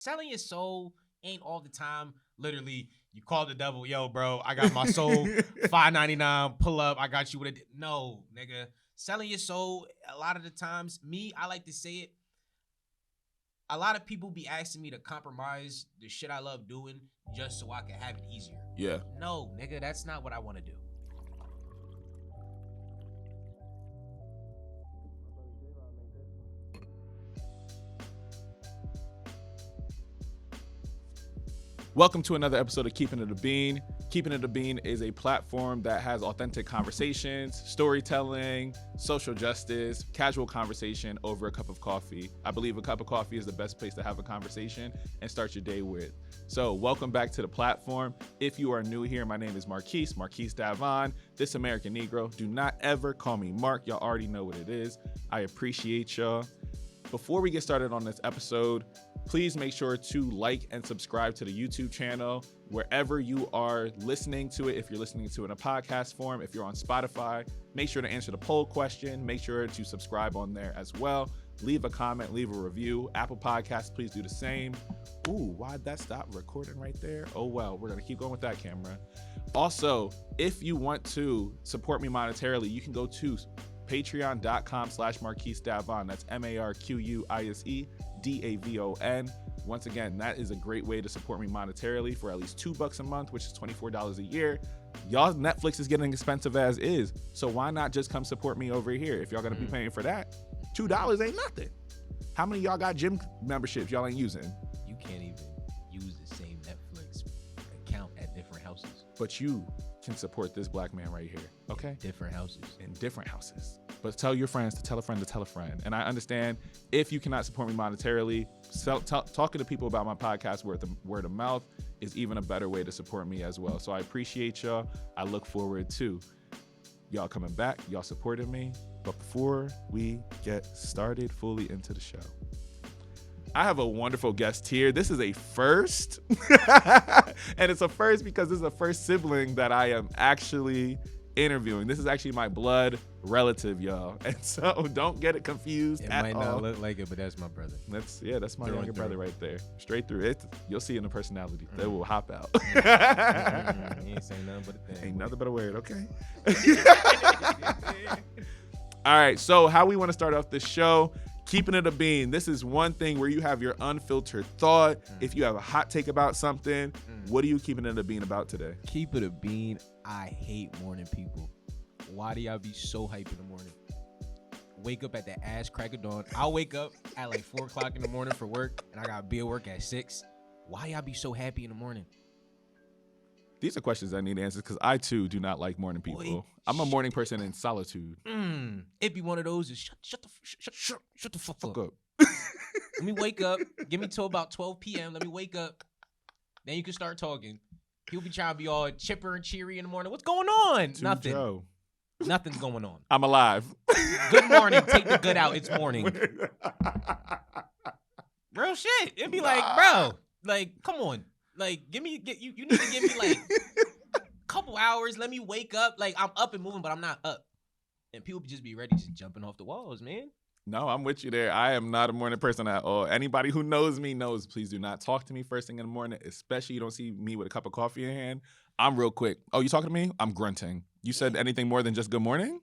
Selling your soul ain't all the time. Literally, you call the devil, yo, bro, I got my soul, $5.99, pull up, I got you with it. No, nigga. Selling your soul, a lot of the times, I like to say it, a lot of people be asking me to compromise the shit I love doing just so I can have it easier. Yeah. No, nigga, that's not what I want to do. Welcome to another episode of Keepin It a Bean. Keepin It a Bean is a platform that has authentic conversations, storytelling, social justice, casual conversation over a cup of coffee. I believe a cup of coffee is the best place to have a conversation and start your day with. So welcome back to the platform. If you are new here, my name is Marquise, Marquise Davon, this American Negro. Do not ever call me Mark. Y'all already know what it is. I appreciate y'all. Before we get started on this episode, please make sure to like and subscribe to the YouTube channel wherever you are listening to it. If you're listening to it in a podcast form, if you're on Spotify, make sure to answer the poll question. Make sure to subscribe on there as well. Leave a comment, leave a review. Apple Podcasts, please do the same. Ooh, why'd that stop recording right there? Oh, well, we're going to keep going with that camera. Also, if you want to support me monetarily, you can go to patreon.com/marquisedavon. That's MarquiseDavon. Once again, that is a great way to support me monetarily for at least $2 a month, which is $24 a year. Y'all Netflix is getting expensive as is, so why not just come support me over here? If y'all gonna be paying for that, $2 ain't nothing. How many of y'all got gym memberships y'all ain't using? You can't even use the same Netflix account at different houses. But you can support this black man right here, okay? Different houses. In different houses. But tell your friends to tell a friend to tell a friend. And I understand if you cannot support me monetarily, talking to people about my podcast word of mouth is even a better way to support me as well. So I appreciate y'all. I look forward to y'all coming back, y'all supporting me. But before we get started fully into the show, I have a wonderful guest here. This is a first. And it's a first because this is the first sibling that I am actually interviewing. This is actually my blood relative, y'all. And so don't get it confused It at might all. not look like it, but that's my brother. That's my Through younger and brother through. right there. Straight through it. You'll see in the personality. They will hop out. He ain't saying nothing but a thing. Ain't nothing but a word, okay? All right, so how we want to start off this show, Keeping It a Bean. This is one thing where you have your unfiltered thought. If you have a hot take about something, what are you keeping it a bean about today? Keep it a bean. I hate morning people. Why do y'all be so hype in the morning? Wake up at the ass crack of dawn. I'll wake up at like 4 o'clock in the morning for work, and I gotta be at work at 6. Why y'all be so happy in the morning? These are questions I need answers because I too do not like morning people. Boy, I'm a morning person in solitude. It be one of those. Shut the fuck up. Up. Let me wake up. Give me till about 12 p.m. Let me wake up. Then you can start talking. He'll be trying to be all chipper and cheery in the morning. What's going on? To Nothing. Joe. Nothing's going on. I'm alive. Good morning. Take the good out. It's morning. Real shit. It'd be like, bro, like, come on. Like, you need to give me like a couple hours. Let me wake up. Like, I'm up and moving, but I'm not up. And people just be ready, just jumping off the walls, man. No, I'm with you there. I am not a morning person at all. Anybody who knows me knows, please do not talk to me first thing in the morning, especially you don't see me with a cup of coffee in hand. I'm real quick. Oh, you talking to me? I'm grunting. You said anything more than just good morning?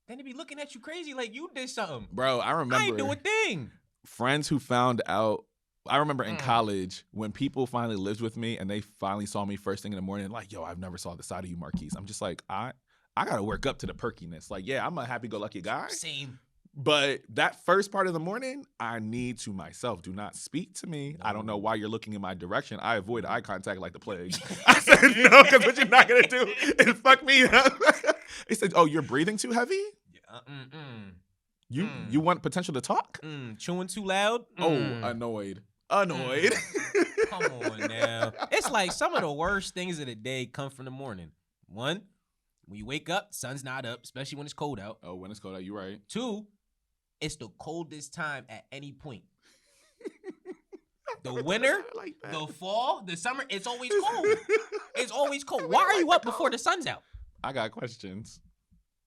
Then they be looking at you crazy like you did something. Bro, I remember I ain't do a thing. friends who found out. I remember in college when people finally lived with me and they finally saw me first thing in the morning, like, yo, I've never saw the side of you, Marquise. I'm just like, I got to work up to the perkiness. Like, yeah, I'm a happy-go-lucky guy. Same. But that first part of the morning, I need to myself. Do not speak to me. I don't know why you're looking in my direction. I avoid eye contact like the plague. I said no, because what you're not going to do is fuck me up. He said, oh, you're breathing too heavy? You want potential to talk? Chewing too loud? Oh, annoyed. Annoyed. Come on now. It's like some of the worst things of the day come from the morning. 1, when you wake up, sun's not up, especially when it's cold out. Oh, when it's cold out, you're right. 2, it's the coldest time at any point. The winter, like the fall, the summer, it's always cold. It's always cold. Why are you up before the sun's out? I got questions.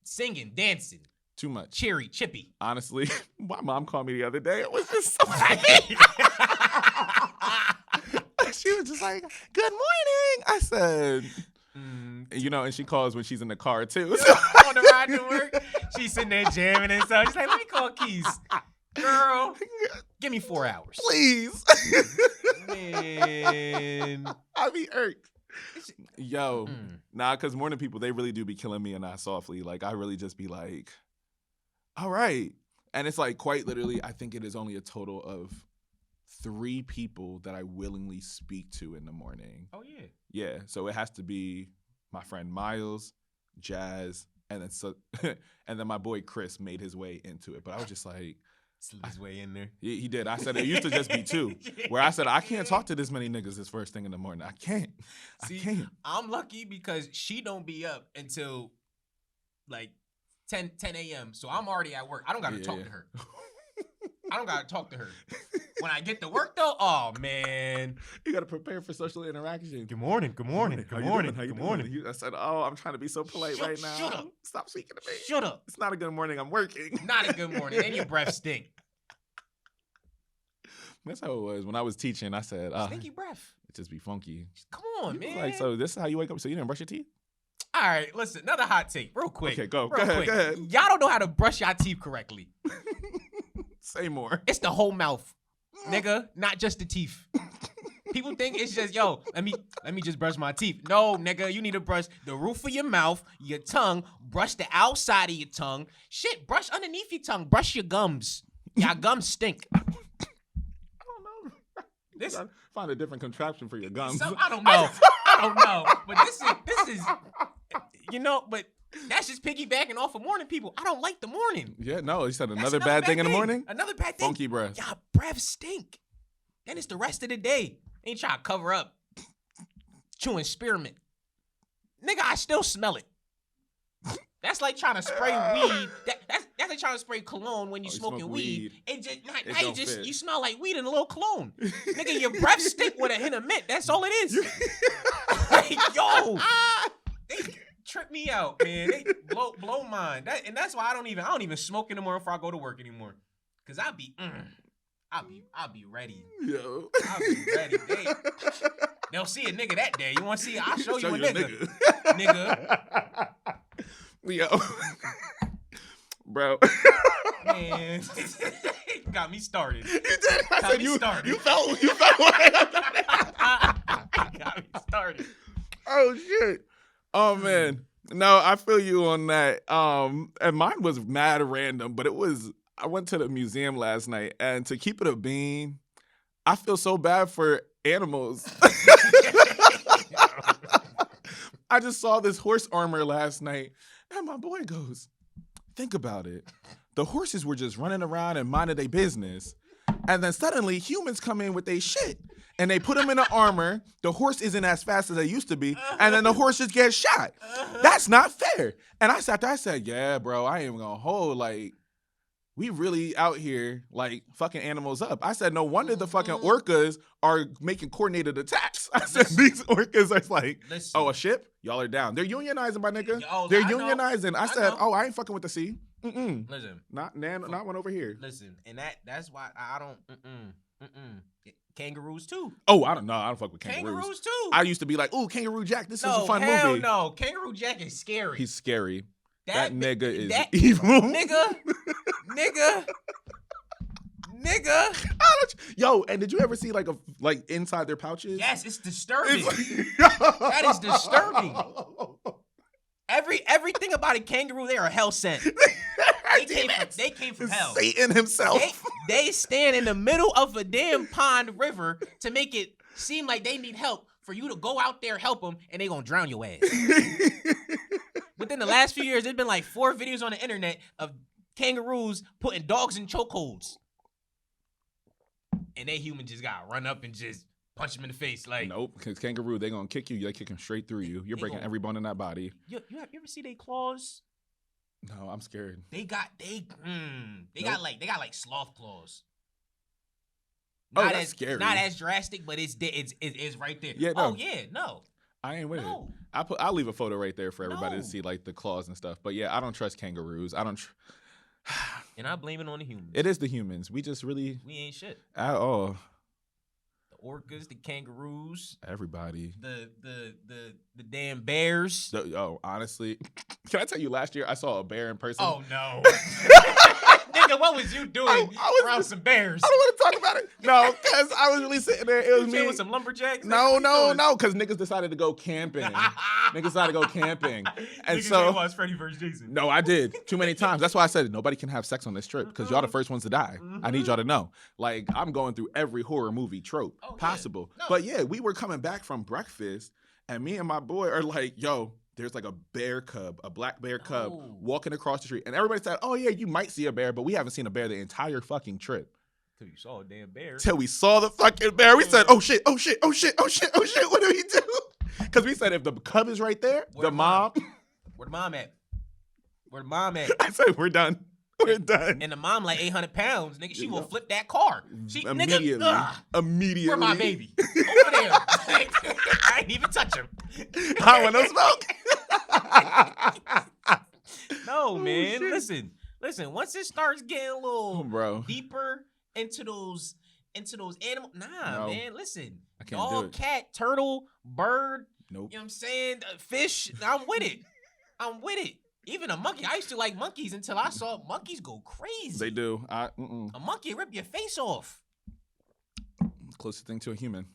Singing, dancing, Too much. cheery, chippy. Honestly, my mom called me the other day. It was just so happy. just like, good morning. I said, and she calls when she's in the car too. So. On the ride to work, she's sitting there jamming and stuff. She's like, let me call Keys. Girl, give me 4 hours. Please. Man. I be irked. Yo, nah, because morning people, they really do be killing me and not softly. Like, I really just be like, all right. And it's like quite literally, I think it is only a total of 3 people that I willingly speak to in the morning. Oh, yeah. Yeah, so it has to be my friend Miles, Jazz, and then my boy Chris made his way into it. But I was just like, slid his way in there. He did. I said it used to just be 2. Where I said I can't talk to this many niggas this first thing in the morning. I can't. See, I can't. I'm lucky because she don't be up until like 10 a.m. So I'm already at work. I don't got to talk to her. I don't got to talk to her. When I get to work though, oh man, you got to prepare for social interaction. Good morning. Good morning. Good morning. How you Good doing? morning. I said, oh, I'm trying to be so polite right now. Shut up. Stop speaking to me. Shut up. It's not a good morning. I'm working. Not a good morning. And your breath stink. That's how it was when I was teaching. I said, stinky breath. It just be funky. Come on, man. Like, so this is how you wake up. So you didn't brush your teeth? All right, listen. Another hot take, real quick. Okay, go ahead. Go ahead. Y'all don't know how to brush your teeth correctly. Say more. It's the whole mouth, nigga, not just the teeth. People think it's just, yo, let me just brush my teeth. No, nigga, you need to brush the roof of your mouth, your tongue, brush the outside of your tongue. Shit, brush underneath your tongue. Brush your gums. Your gums stink. I don't know. Find a different contraption for your gums. I don't know. I don't know. But this is, but that's just piggybacking off of morning people. I don't like the morning. Yeah, no, you said another bad thing in the morning? Another bad thing. Funky breath. Y'all breath stink. Then it's the rest of the day. Ain't trying to cover up. Chewing spearmint. Nigga, I still smell it. That's like trying to spray weed. That's like trying to spray cologne when you smoking weed. It just you smell like weed in a little cologne. Nigga, your breath stink with a hint of mint. That's all it is. Like, yo, they trip me out, man. They blow mine. That's why I don't even smoke anymore before I go to work anymore. Cause I'll be ready. Yo. I'll be ready. They'll see a nigga that day. You want to see? I'll show you a nigga. Nigga. Yo. Bro. Man. Got me started. You did. I said you started. You felt Got me started. Oh shit. Oh man. No, I feel you on that. And mine was mad random, but I went to the museum last night, and to keep it a bean, I feel so bad for animals. I just saw this horse armor last night, and my boy goes, think about it. The horses were just running around and minding their business, and then suddenly humans come in with their shit, and they put them in an armor. The horse isn't as fast as they used to be, and then the horse just gets shot. That's not fair. And I sat there, I said, yeah, bro, I ain't even gonna hold, like, we really out here, like, fucking animals up. I said, no wonder the fucking orcas are making coordinated attacks. I said, these orcas are like, oh, a ship? Y'all are down. They're unionizing, my nigga. They're unionizing. I said, I ain't fucking with the sea. Listen. Not one over here. Listen, and that's why I don't, Kangaroos too. Oh, I don't know. I don't fuck with kangaroos. Kangaroos too. I used to be like, ooh, Kangaroo Jack, this is a fun movie. No, Kangaroo Jack is scary. He's scary. That nigga is that evil. Nigga. Yo, and did you ever see like inside their pouches? Yes, it's disturbing. That is disturbing. Everything about a kangaroo, they are hell sent. They came from hell. Satan himself. They stand in the middle of a damn pond river to make it seem like they need help for you to go out there help them, and they gonna drown your ass. Within the last few years, there's been like 4 videos on the internet of kangaroos putting dogs in chokeholds. And they humans just gotta run up and just punch them in the face. Like, nope, because kangaroo, they gonna kick you. They kick them straight through you. You're breaking every bone in that body. You ever see their claws? No, I'm scared. They got like sloth claws. That's scary. Not as drastic, but it's right there. Yeah, no. Oh yeah, no. I ain't with it. I'll leave a photo right there for everybody to see, like the claws and stuff. But yeah, I don't trust kangaroos. I don't. And I blame it on the humans. It is the humans. We just we ain't shit at all. The orcas, the kangaroos, everybody. The damn bears. Honestly, can I tell you? Last year I saw a bear in person. Oh no. Nigga, what was you doing around some bears? I don't want to talk about it. No, because I was really sitting there. It was me with some lumberjacks. No, because niggas decided to go camping. Niggas decided to go camping, and niggas so was Freddy vs. Jason. No, I did too many times. That's why I said nobody can have sex on this trip because y'all the first ones to die. I need y'all to know. Like I'm going through every horror movie trope possible. Yeah. No. But yeah, we were coming back from breakfast, and me and my boy are like, "Yo." There's like a bear cub, a black bear cub walking across the street. And everybody said, oh, yeah, you might see a bear, but we haven't seen a bear the entire fucking trip. Till you saw a damn bear. Till we saw the fucking bear. We said, oh, shit. What do we do? Because we said if the cub is right there, the mom. Where the mom at? Where the mom at? I said, we're done. We're done. And the mom like 800 pounds, nigga. She will flip that car. Immediately. Immediately. Where my baby? Over there. I ain't even touch him. I want no smoke. No, man. Listen. Once it starts getting a little deeper into those animals, man. Listen, I can't dog, do it. Cat, turtle, bird. Nope. You know what I'm saying? Fish. I'm with it. Even a monkey. I used to like monkeys until I saw monkeys go crazy. They do. A monkey rip your face off. Closest thing to a human.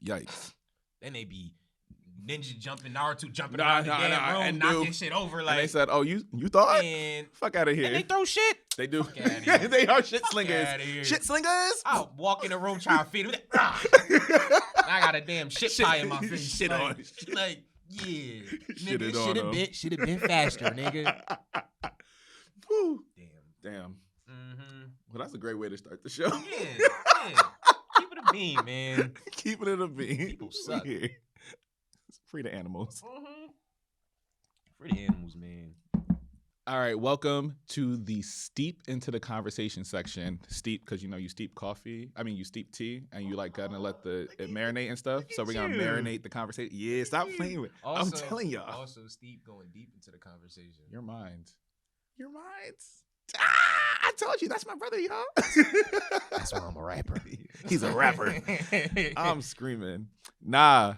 Yikes. Then they be ninja jumping, Naruto jumping around the damn room, and knocking shit over. Like, and they said, "Oh, you thought? And fuck out of here!" And they throw shit. They do. They are shit slingers. Shit slingers. I'll walk in the room trying to feed them. I got a damn shit pie in my face. Shit on. Like, yeah, nigga, should have been faster, nigga. Whew. Damn. Well, that's a great way to start the show. Yeah. Keep it a bean, man. Keeping it a bean. People suck. Free the animals. Free the animals, man. All right, welcome to the steep into the conversation section. Steep because you steep coffee. I mean, you steep tea, and you like gonna let it marinate and stuff. So we're gonna marinate the conversation. Yeah, stop playing with. I'm telling y'all. Also, steep going deep into the conversation. Your minds. I told you that's my brother, y'all. That's why I'm a rapper. He's a rapper. I'm screaming. Nah.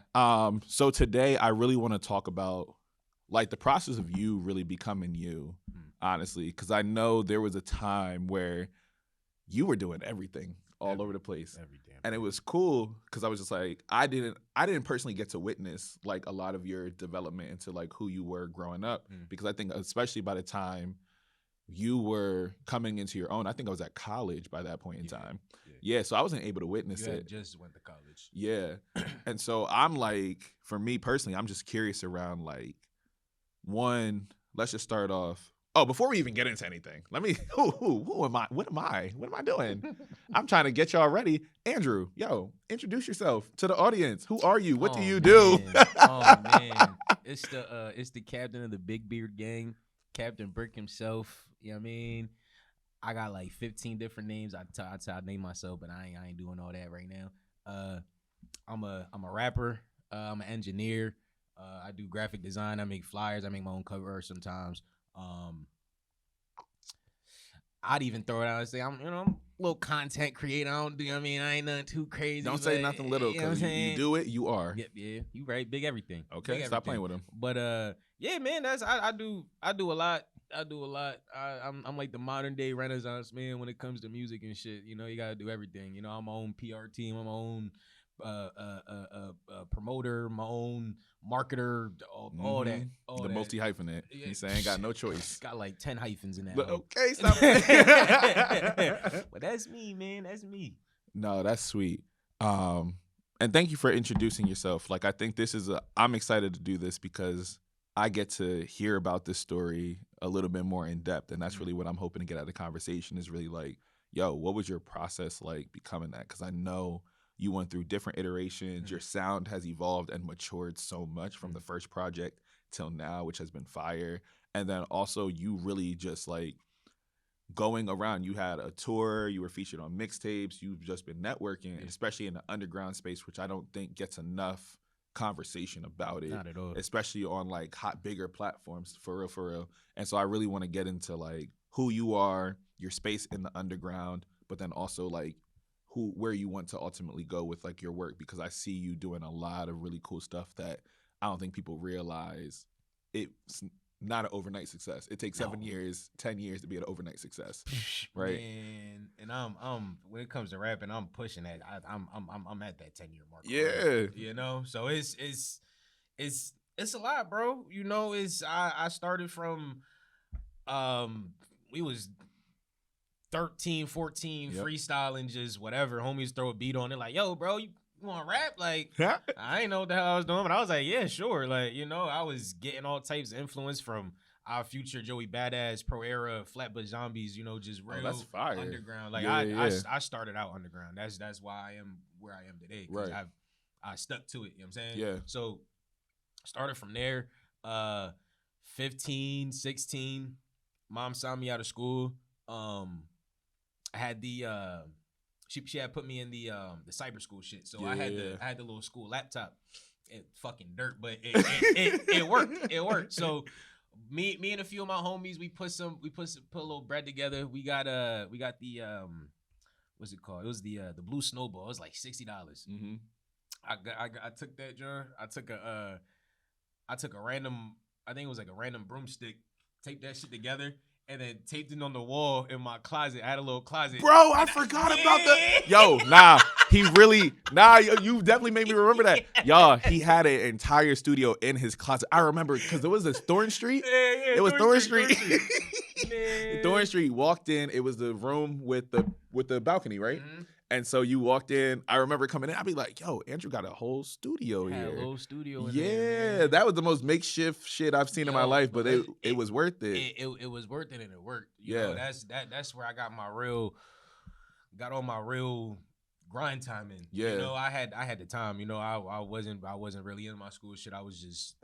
So today I really want to talk about like the process of you really becoming you, honestly, because I know there was a time where you were doing everything all over the place. And it was cool because I was just like, I didn't personally get to witness like a lot of your development into like who you were growing up, because I think especially by the time you were coming into your own, I think I was at college by that point in time. Yeah, so I wasn't able to witness it. Just went to college. Yeah. And so I'm like, for me personally, I'm just curious around like, one, let's just start off. Oh, before we even get into anything, let me, who am I? What am I doing? I'm trying to get y'all ready. Andrew, yo, introduce yourself to the audience. Who are you? What do you do? Oh, man. It's the captain of the Big Beard Gang, Captain Brick himself. You know what I mean? I got like 15 different names. I name myself, but I ain't doing all that right now. I'm a rapper. I'm an engineer. I do graphic design. I make flyers. I make my own cover art sometimes. I'd even throw it out and say I'm a little content creator. I don't do. I mean, I ain't nothing too crazy. Don't say nothing little because you do it. You are. Yeah. You right. Big everything. Okay. Stop playing with him. But yeah, man. I do a lot. I'm like the modern day Renaissance man when it comes to music and shit. You gotta do everything. I'm my own PR team. I'm my own promoter, my own marketer, all that. The multi-hyphenate. Yeah. He's saying got no choice. Got like 10 hyphens in that. But okay, stop. But that's me, man. That's me. No, that's sweet. And thank you for introducing yourself. Like, I think I'm excited to do this because I get to hear about this story a little bit more in depth. And that's really what I'm hoping to get out of the conversation is really like, yo, what was your process like becoming that? Because I know you went through different iterations. Your sound has evolved and matured so much from the first project till now, which has been fire. And then also you really just like going around. You had a tour. You were featured on mixtapes. You've just been networking, especially in the underground space, which I don't think gets enough conversation about it. Not at all. Especially on like bigger platforms, for real. And so I really want to get into like who you are, your space in the underground, but then also like where you want to ultimately go with like your work, because I see you doing a lot of really cool stuff that I don't think people realize. It's not an overnight success. It takes 7 years, 10 years to be an overnight success, right? Man, and I'm when it comes to rapping, I'm pushing that. I'm at that 10-year mark. Yeah, you know. So it's a lot, bro. You know, I started from we was 13, 14 freestyling, just whatever. Homies throw a beat on it, like, yo, bro, you want to rap? Like, I ain't know what the hell I was doing, but I was like, yeah, sure. Like, you know, I was getting all types of influence from Our Future, Joey Badass, Pro Era, Flatbush Zombies, you know, just real that's fire. underground. Like, I started out underground. That's why I am where I am today. Because I stuck to it, you know what I'm saying? Yeah. So, started from there. 15, 16, mom signed me out of school. I had the she had put me in the cyber school shit. So I had the little school laptop. It fucking dirt, but it worked. It worked. So me and a few of my homies, we put a little bread together. We got the what's it called? It was the blue snowball. It was like $60. Mm-hmm. I took that jar. I took a random, I think it was like a random broomstick, taped that shit together, and then taped it on the wall in my closet. I had a little closet. Bro, I forgot about that. Yo, you definitely made me remember that. Y'all, he had an entire studio in his closet. I remember because it was a Thorn Street. Yeah, it was Thorn Street. Man. Thorn Street, walked in. It was the room with the balcony, right? Mm-hmm. And so you walked in. I remember coming in. I'd be like, yo, Andrew got a whole studio here. A whole studio in there, man. That was the most makeshift shit I've seen in my life, but it was worth it. It was worth it, and it worked. You know, that's where I got all my real grind time in. Yeah. You know, I had the time. You know, I wasn't really in my school shit. I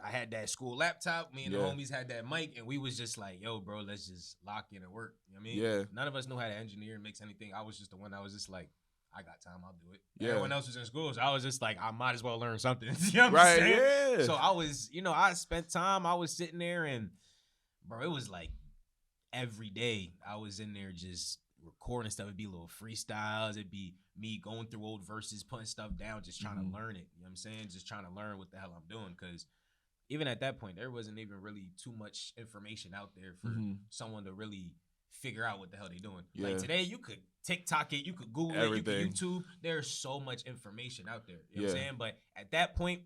had that school laptop. Me and the homies had that mic, and we was just like, yo, bro, let's just lock in and work. You know what I mean? Yeah. None of us knew how to engineer and mix anything. I was just the one that was just like, I got time, I'll do it. Yeah. Everyone else was in school, so I was just like, I might as well learn something. You know what I'm saying? Yeah. So I was, you know, I spent time. I was sitting there, and bro, it was like every day I was in there just recording stuff. It'd be little freestyles. It'd be me going through old verses, putting stuff down, just trying to learn it. You know what I'm saying? Just trying to learn what the hell I'm doing. Because even at that point, there wasn't even really too much information out there for someone to really figure out what the hell they doing. Yeah. Like today, you could TikTok it, you could Google everything. It, you could YouTube. There's so much information out there. You know what I'm saying? But at that point,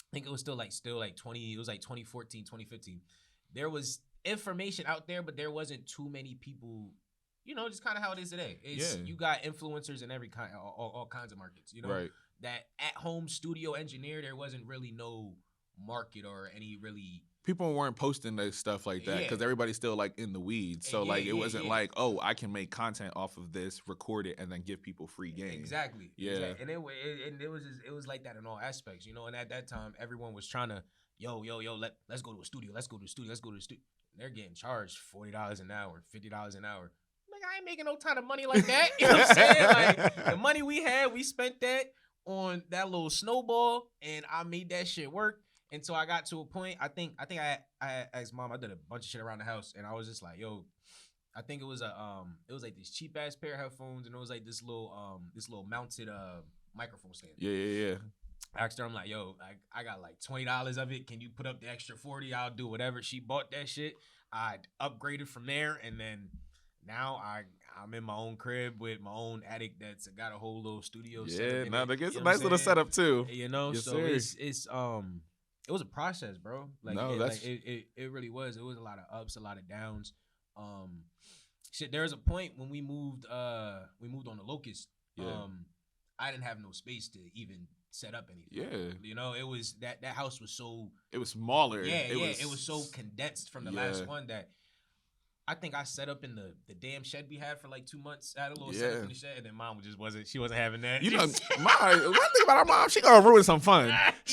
I think it was still like 20, it was like 2014, 2015. There was information out there, but there wasn't too many people, you know, just kind of how it is today. You got influencers in every kind, all kinds of markets, you know? Right. That at-home studio engineer, there wasn't really no market or any really... People weren't posting that stuff like that because everybody's still like in the weeds. So it wasn't like, oh, I can make content off of this, record it, and then give people free game. Exactly. Yeah. Exactly. And it was like that in all aspects, you know. And at that time, everyone was trying to, let's go to a studio, let's go to the studio. They're getting charged $40 an hour, $50 an hour. Like, I ain't making no ton of money like that. You know what I'm saying? Like, the money we had, we spent that on that little snowball, and I made that shit work. And so I got to a point, I think I asked mom, I did a bunch of shit around the house, and I was just like, yo, I think it was like this cheap ass pair of headphones, and it was like this little mounted microphone stand. Yeah. I asked her, I'm like, yo, I got like $20 of it. Can you put up the extra 40? I'll do whatever. She bought that shit. I upgraded from there, and then now I'm in my own crib with my own attic that's got a whole little studio. Yeah, now that gets a nice little setup too. You know, yes, so sir. It was a process, bro. Like, it really was. It was a lot of ups, a lot of downs. Shit, there was a point when we moved on the Locust. I didn't have no space to even set up anything. Yeah. You know, it was that house was so... It was smaller. Yeah, it was so condensed from the last one that I think I set up in the damn shed we had for like 2 months. I had a little setup in the shed, and then mom she wasn't having that. You know, one thing about our mom, she gonna ruin some fun. Oh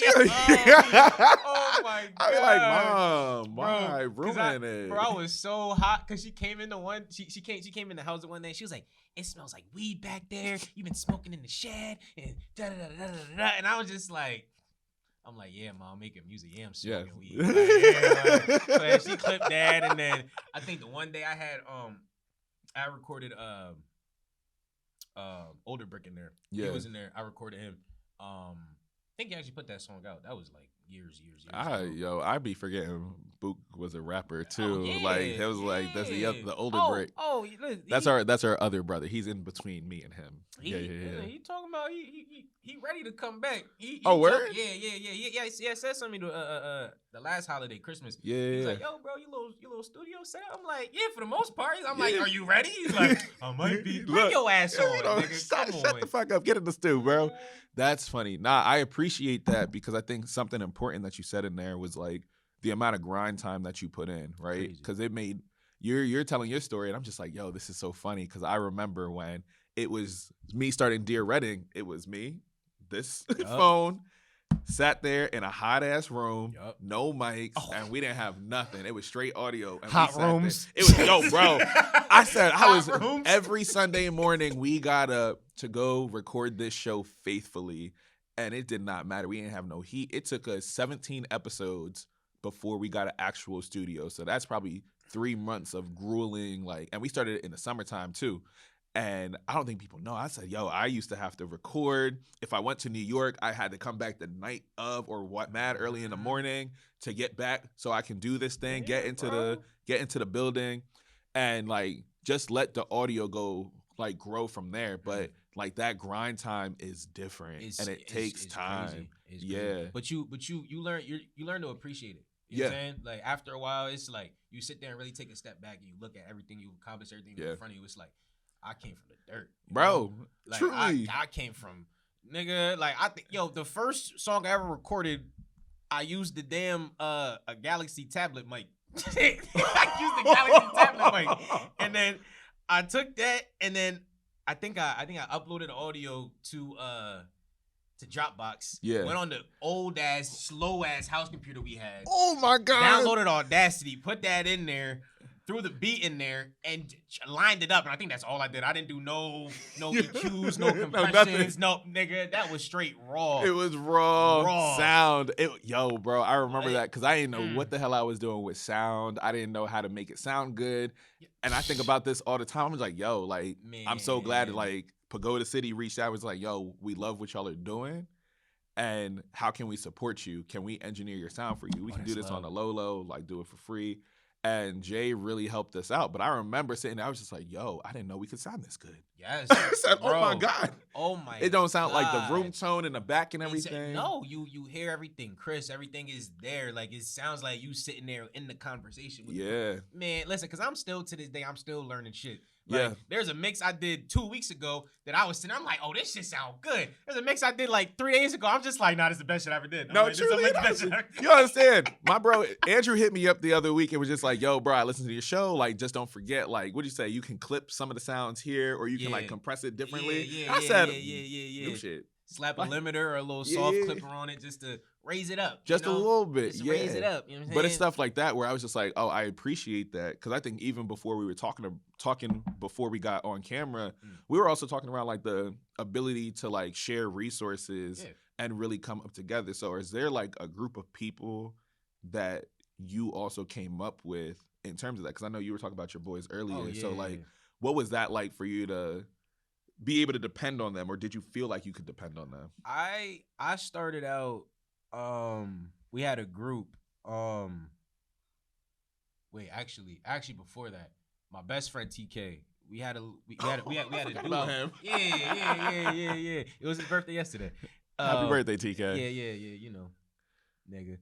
my God. I be like, Mom, why ruin it? Bro, I was so hot because she came in she came in the house one day. She was like, it smells like weed back there. You've been smoking in the shed and da-da-da-da-da-da. And I was just like, I'm like, yeah, Mom, making music. Yeah, I'm smoking weed. Like, so she clipped that, and then I think the one day I had I recorded Older Brick in there. Yeah. He was in there. I recorded him. I think he actually put that song out. That was like years ago. I be forgetting Book was a rapper too. Oh, yeah, like it was like that's the older Brick. That's our other brother. He's in between me and him. He talking about he ready to come back. Word? Yeah. Said something to the last holiday, Christmas. Yeah. He's like, yo, bro, you little studio set. I'm like, yeah, for the most part. I'm like, are you ready? He's like, I might be. Bring your ass on, nigga. Shut the fuck up. Get in the stew, bro. That's funny. Nah, I appreciate that because I think something important that you said in there was like the amount of grind time that you put in, right? Because it made you're telling your story, and I'm just like, yo, this is so funny because I remember when it was me starting Dear Reading, it was me, this phone, sat there in a hot ass room, no mics, and we didn't have nothing. It was straight audio. And hot rooms. It was bro. I said every Sunday morning we got up to go record this show faithfully, and it did not matter. We didn't have no heat. It took us 17 episodes before we got an actual studio. So that's probably 3 months of grueling, and we started it in the summertime too. And I don't think people know. I said, yo, I used to have to record. If I went to New York, I had to come back the night of or mad early in the morning to get back so I can do this thing, get into the building, and just let the audio go grow from there. But that grind time is different, and it takes time. Crazy. But you learn to appreciate it. You know what I'm saying? Like after a while, it's like you sit there and really take a step back and you look at everything you've accomplished, everything in front of you. It's like, I came from the dirt, bro. Truly, I came from nigga. I think the first song I ever recorded, I used the damn a Galaxy tablet mic. I used the Galaxy tablet mic, and then I took that, and then I think I uploaded audio to Dropbox. Yeah. Went on the old ass, slow ass house computer we had. Oh my god. Downloaded Audacity, put that in there, threw the beat in there, and lined it up. And I think that's all I did. I didn't do no EQs, no compressions, no nigga. That was straight raw. It was raw sound. Bro, I remember that because I didn't know what the hell I was doing with sound. I didn't know how to make it sound good. And I think about this all the time. I'm just like, man. I'm so glad that Pagoda City reached out and was like, yo, we love what y'all are doing. And how can we support you? Can we engineer your sound for you? We can do this on the low, do it for free. And Jay really helped us out. But I remember sitting there, I was just like, yo, I didn't know we could sound this good. Yes. I said, oh my God. Oh my God. It don't sound like the room tone in the back and everything. No, you hear everything, Chris. Everything is there. It sounds like you sitting there in the conversation with me. Man, listen, because I'm still, to this day, I'm still learning shit. There's a mix I did 2 weeks ago that I was sitting. I'm like, oh, this shit sound good. There's a mix I did 3 days ago. I'm just like, nah, this is the best shit I ever did. You understand? My bro Andrew hit me up the other week and was just like, yo, bro, I listened to your show. Just don't forget. What'd you say? You can clip some of the sounds here, or you can compress it differently. I said, new shit. Slap a limiter or a little soft clipper on it just to raise it up. Just a little bit, just raise it up. You know what I'm saying? But it's stuff like that where I was just like, oh, I appreciate that. Because I think even before we were talking before we got on camera, we were also talking around the ability to share resources and really come up together. So is there a group of people that you also came up with in terms of that? Because I know you were talking about your boys earlier. What was that like for you to be able to depend on them, or did you feel like you could depend on them? I started out, we had a group, actually before that, my best friend TK, we had a duo. Him. Yeah. It was his birthday yesterday. Happy birthday, TK. Nigga.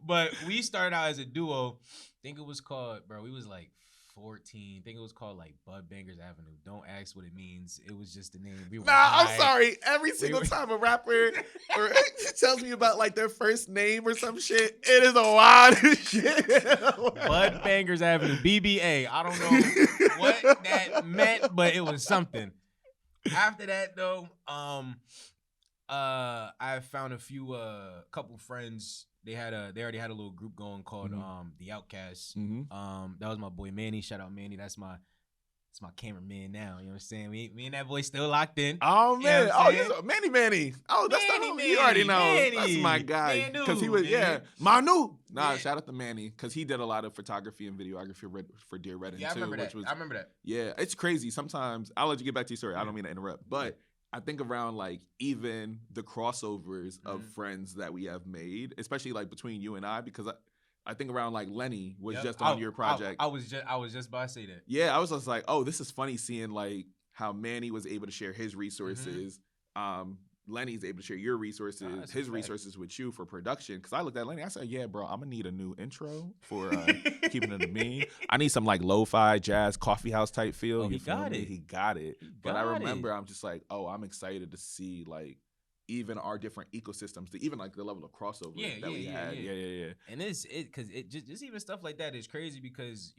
But we started out as a duo. I think it was called, bro, we was 14. I think it was called Bud Bangers Avenue. Don't ask what it means. It was just the name. I'm sorry. Every single time a rapper tells me about their first name or some shit, it is a lot of shit. Bud Bangers Avenue, BBA. I don't know what that meant, but it was something. After that though, I found a couple friends. They already had a little group going called The Outcasts. That was my boy Manny. Shout out Manny. That's my It's my cameraman now. You know what I'm saying? Me and that boy still locked in. Oh You know man! what I'm saying? Manny. Oh, that's Manny, you already know. Manny. That's my guy because he was Manu. Nah, shout out to Manny because he did a lot of photography and videography for Dear Redden too. I remember that. Yeah, it's crazy. Sometimes I'll let you get back to your story. I don't mean to interrupt, but I think around like even the crossovers of friends that we have made, especially like between you and I, because I think around like Lenny was just on your project. I was just about to say that. Yeah, I was just like, oh, this is funny seeing like how Manny was able to share his resources. Lenny's able to share your resources, his resources with you for production. Because I looked at Lenny, I said, yeah, bro, I'm gonna need a new intro for Keeping It a Bean. I need some like lo-fi jazz coffee house type feel. He got it. But I remember I'm just like, oh, I'm excited to see like even our different ecosystems, even like the level of crossover that we had. Yeah. And because it just even stuff like that is crazy because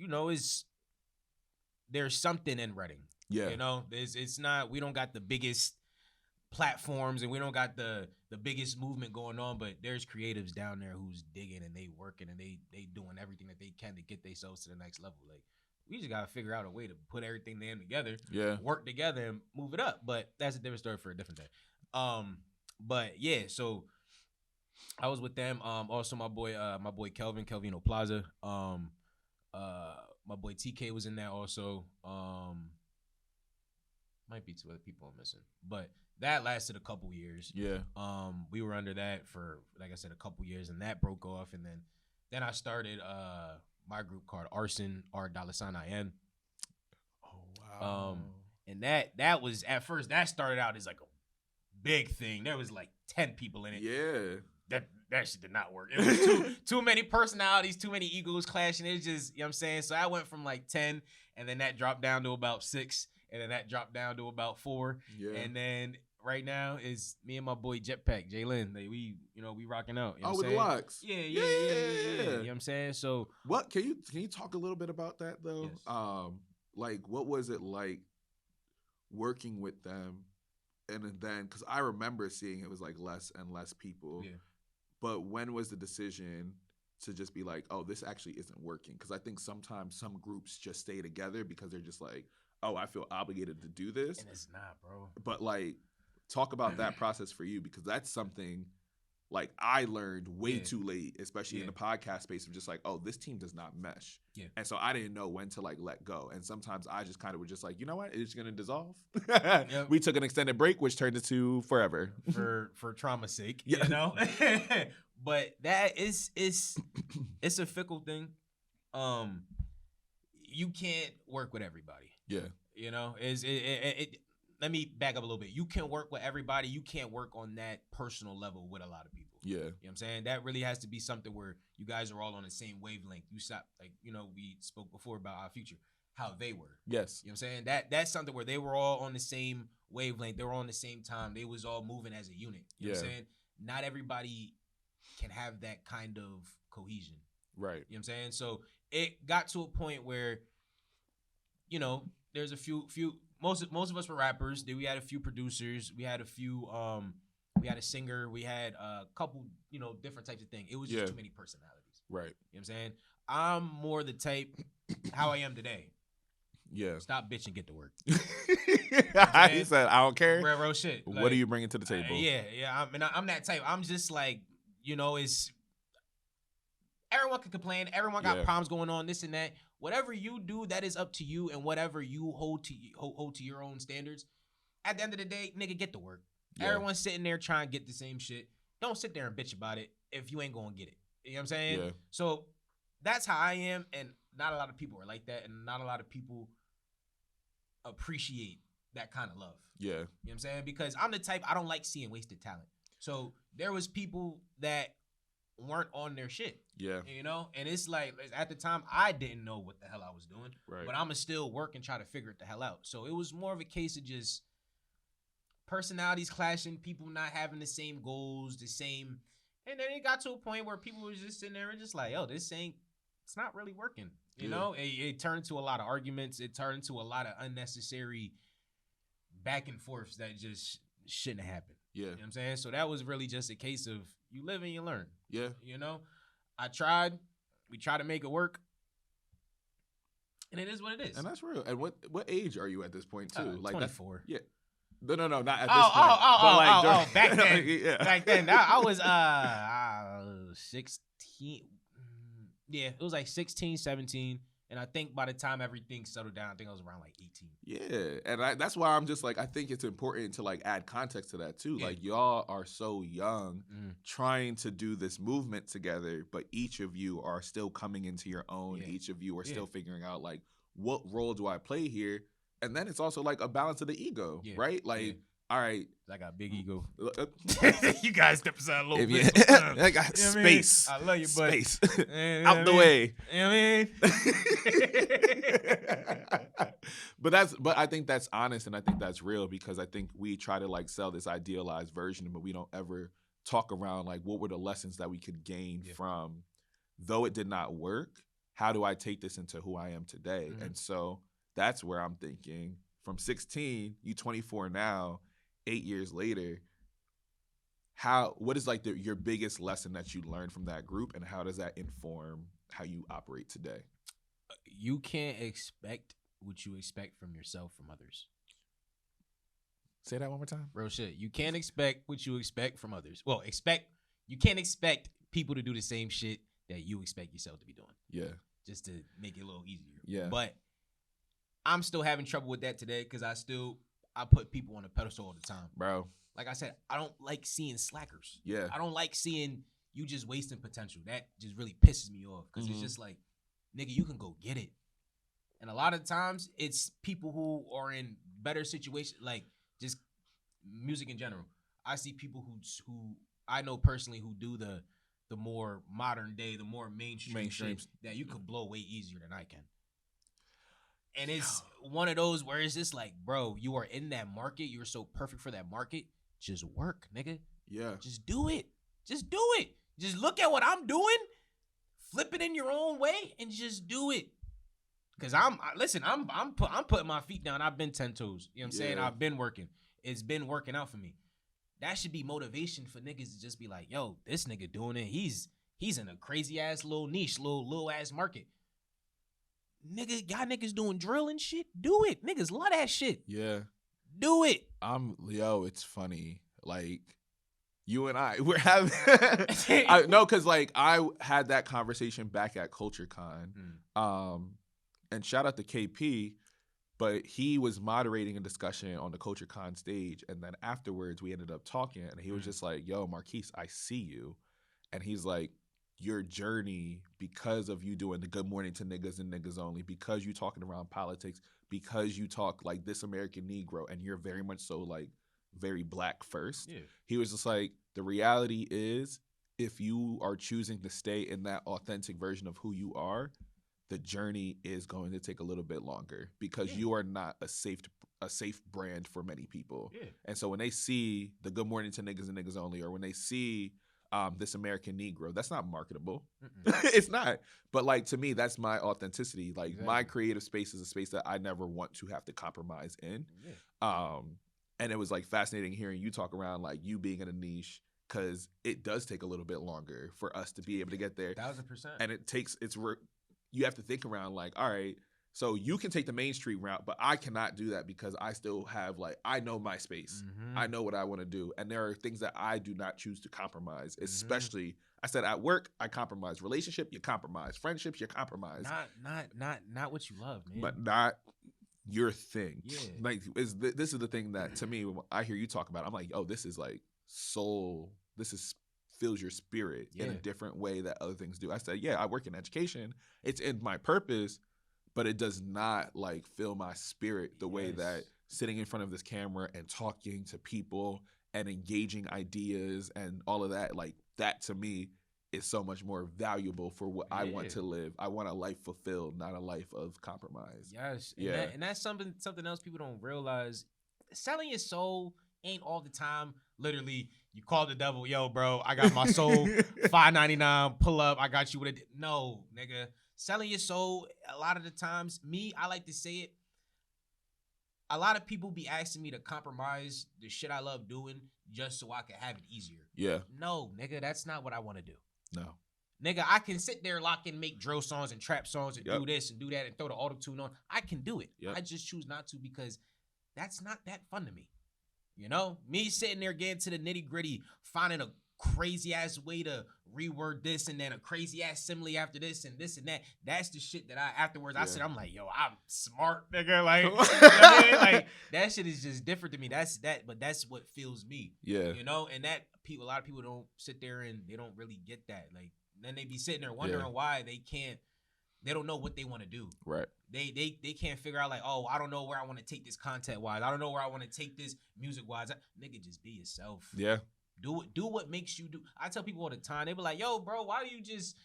there's something in Reading. Yeah. You know, it's not, we don't got the biggest platforms and we don't got the biggest movement going on, but there's creatives down there who's digging and they working and they doing everything that they can to get themselves to the next level. Like, we just gotta figure out a way to put everything together, work together and move it up. But that's a different story for a different day. But yeah, so I was with them. Also my boy Kelvino Plaza. My boy TK was in there also. Might be two other people I'm missing, but that lasted a couple years. Yeah. We were under that for, like I said, a couple years, and that broke off, and then I started my group called Arson, R$IN. Oh wow. And that was at first, that started out as like a big thing. There was like 10 people in it. Yeah. That shit did not work. It was too many personalities, too many egos clashing. It was just, you know what I'm saying? So I went from like 10, and then that dropped down to about 6, and then that dropped down to about 4. Yeah. And then right now is me and my boy Jetpack, Jalen. We rocking out. You know with the locks. Yeah. You know what I'm saying? So what can you talk a little bit about that though? Yes. Like what was it like working with them? And then, because I remember seeing it was like less and less people. Yeah. But when was the decision to just be like, oh, this actually isn't working? Because I think sometimes some groups just stay together because they're just like, oh, I feel obligated to do this. And it's not, bro. But like, talk about that process for you, because that's something like I learned way too late, especially in the podcast space, of just like, oh, this team does not mesh. Yeah. And so I didn't know when to like let go. And sometimes I just kind of was just like, you know what? It's going to dissolve. Yep. We took an extended break, which turned into forever. For trauma's sake, you know? But that is, it's a fickle thing. You can't work with everybody. Yeah. You know, let me back up a little bit. You can work with everybody. You can't work on that personal level with a lot of people. Yeah. You know what I'm saying? That really has to be something where you guys are all on the same wavelength. You stop, like, you know, we spoke before about our future, how they were. Yes. You know what I'm saying? That's something where they were all on the same wavelength. They were on the same time. They was all moving as a unit. You know what I'm saying? Not everybody can have that kind of cohesion. Right. You know what I'm saying? So it got to a point where, you know, there's a few most of us were rappers. Then we had a few producers. We had a few we had a singer. We had a couple, you know, different types of things. It was just too many personalities. Right. You know what I'm saying? I'm more the type how I am today. Yeah. Stop bitching, get to work. He said, I don't care. Real shit. What are you bringing to the table? I'm that type. I'm just like, you know, it's everyone can complain. Everyone got problems going on, this and that. Whatever you do, that is up to you, and whatever you hold to your own standards. At the end of the day, nigga, get to work. Yeah. Everyone's sitting there trying to get the same shit. Don't sit there and bitch about it if you ain't gonna get it. You know what I'm saying? Yeah. So that's how I am, and not a lot of people are like that, and not a lot of people appreciate that kind of love. Yeah. You know what I'm saying? Because I'm the type, I don't like seeing wasted talent. So there was people that weren't on their shit. Yeah. You know? And it's like, at the time, I didn't know what the hell I was doing. Right. But I'ma still work and try to figure it the hell out. So it was more of a case of just personalities clashing, people not having the same goals, the same. And then it got to a point where people was just sitting there and just like, yo, it's not really working. You know? It turned to a lot of arguments. It turned to a lot of unnecessary back and forths that just shouldn't have happened. Yeah. You know what I'm saying? So that was really just a case of you live and you learn. Yeah. You know? We tried to make it work. And it is what it is. And that's real. And what age are you at this point too? Like 24. Yeah. No, not at this point. Back then. Yeah. Back then, I was 16. Yeah, it was like 16, 17. And I think by the time everything settled down, I think I was around like 18. Yeah, and that's why I'm just like, I think it's important to like add context to that too. Yeah. Like y'all are so young, trying to do this movement together, but each of you are still coming into your own. Yeah. Each of you are still figuring out like, what role do I play here? And then it's also like a balance of the ego, right? Like, all right, I got big ego. You guys step aside a little bit. I got space. I love you, but space out the way. You know what I mean? But I think that's honest, and I think that's real, because I think we try to like sell this idealized version, but we don't ever talk around like, what were the lessons that we could gain from, though it did not work, how do I take this into who I am today? And so that's where I'm thinking, from 16, you 24 now, 8 years later, what is like your biggest lesson that you learned from that group, and how does that inform how you operate today? You can't expect what you expect from yourself from others. Say that one more time. Real shit. You can't expect what you expect from others. Well, you can't expect people to do the same shit that you expect yourself to be doing. Yeah. Just to make it a little easier. Yeah. But I'm still having trouble with that today, because I put people on a pedestal all the time. Bro. Like I said, I don't like seeing slackers. Yeah. I don't like seeing you just wasting potential. That just really pisses me off, because it's just like, nigga, you can go get it. And a lot of times it's people who are in better situations, like just music in general. I see people who I know personally who do the more modern day, the more mainstream shit that you could blow way easier than I can. And it's one of those where it's just like, bro, you are in that market. You're so perfect for that market. Just work, nigga. Yeah. Just do it. Just do it. Just look at what I'm doing. Flip it in your own way and just do it. Cause I'm putting my feet down. I've been 10 toes. You know what I'm saying? I've been working. It's been working out for me. That should be motivation for niggas to just be like, yo, this nigga doing it. He's in a crazy ass little niche, little ass market. Nigga, y'all niggas doing drill and shit. Do it. Niggas love that shit. Yeah. Do it. It's funny. Like, you and we're having cause like I had that conversation back at CultureCon. And shout out to KP, but he was moderating a discussion on the CultureCon stage, and then afterwards we ended up talking, and he was just like, yo, Marquise, I see you. And he's like, your journey, because of you doing the good morning to niggas and niggas only, because you talking around politics, because you talk like this American Negro, and you're very much so like very black first. Yeah. He was just like, the reality is, if you are choosing to stay in that authentic version of who you are, the journey is going to take a little bit longer, because you are not a safe brand for many people. Yeah. And so when they see the good morning to niggas and niggas only, or when they see this American Negro, that's not marketable. It's not. But like, to me, that's my authenticity. Like, my creative space is a space that I never want to have to compromise in. Yeah. And it was like fascinating hearing you talk around like you being in a niche, because it does take a little bit longer for us to be able to get there. 1000%. And you have to think around like, all right, so you can take the mainstream route, but I cannot do that, because I still have like, I know my space. I know what I want to do. And there are things that I do not choose to compromise, especially, I said at work, I compromise. Relationship, you compromise. Friendships, you compromise. Not what you love, man. But not your thing. Yeah. Like, this is the thing that, to me, when I hear you talk about it, I'm like, oh, this is like soul. Fills your spirit in a different way that other things do. I said, yeah, I work in education. It's in my purpose, but it does not like fill my spirit the way that sitting in front of this camera and talking to people and engaging ideas and all of that, like that to me is so much more valuable for what I want to live. I want a life fulfilled, not a life of compromise. Yes. And that's something else people don't realize. Selling your soul ain't all the time. Literally, you call the devil, yo, bro, I got my soul, $5.99, pull up, I got you with it. No, nigga. Selling your soul, a lot of the times, I like to say it, a lot of people be asking me to compromise the shit I love doing just so I can have it easier. Yeah. No, nigga, that's not what I want to do. Nigga, I can sit there, lock in, make drill songs and trap songs and do this and do that and throw the auto-tune on. I can do it. I just choose not to because that's not that fun to me. You know? Me sitting there getting to the nitty-gritty, finding a crazy-ass way to reword this and then a crazy-ass simile after this and that. That's the shit that afterwards, I said, I'm like, yo, I'm smart, nigga. Like, you know what I mean? Like, that shit is just different to me. But that's what feels me. Yeah. You know? And that a lot of people don't sit there and they don't really get that. Like, then they be sitting there wondering why they don't know what they want to do. Right. They can't figure out like, oh, I don't know where I want to take this content wise. I don't know where I want to take this music wise. Nigga, just be yourself. Yeah. Do what makes you do. I tell people all the time, they be like, yo, bro, why do you just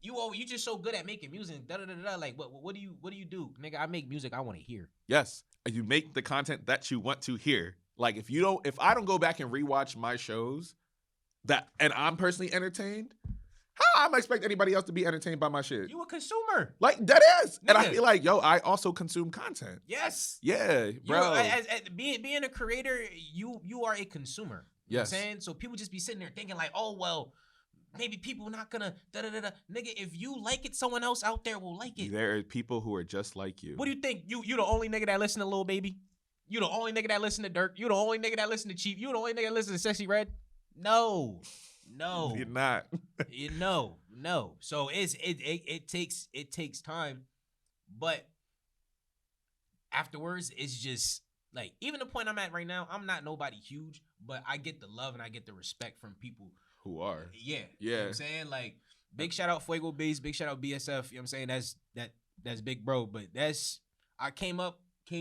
you just so good at making music? Da da da da. Like, what do you do? Nigga, I make music I want to hear. Yes. You make the content that you want to hear. Like if I don't go back and rewatch my shows and I'm personally entertained, how am I expect anybody else to be entertained by my shit? You a consumer. Like, that is. Nigga. And I feel like, yo, I also consume content. Yes. Yeah, bro. As being a creator, you are a consumer. You know what I'm saying? So people just be sitting there thinking like, oh, well, maybe people not gonna da-da-da-da. Nigga, if you like it, someone else out there will like it. There are people who are just like you. What do you think? You the only nigga that listen to Lil Baby? You the only nigga that listen to Dirk? You the only nigga that listen to Chief? You the only nigga that listen to Sexy Red? No. You're not. No. So it takes time, but afterwards it's just like, even the point I'm at right now, I'm not nobody huge, but I get the love and I get the respect from people who are. Yeah. You know what I'm saying? Like, big shout out Fuego Base, big shout out BSF. You know what I'm saying? That's big bro, but I came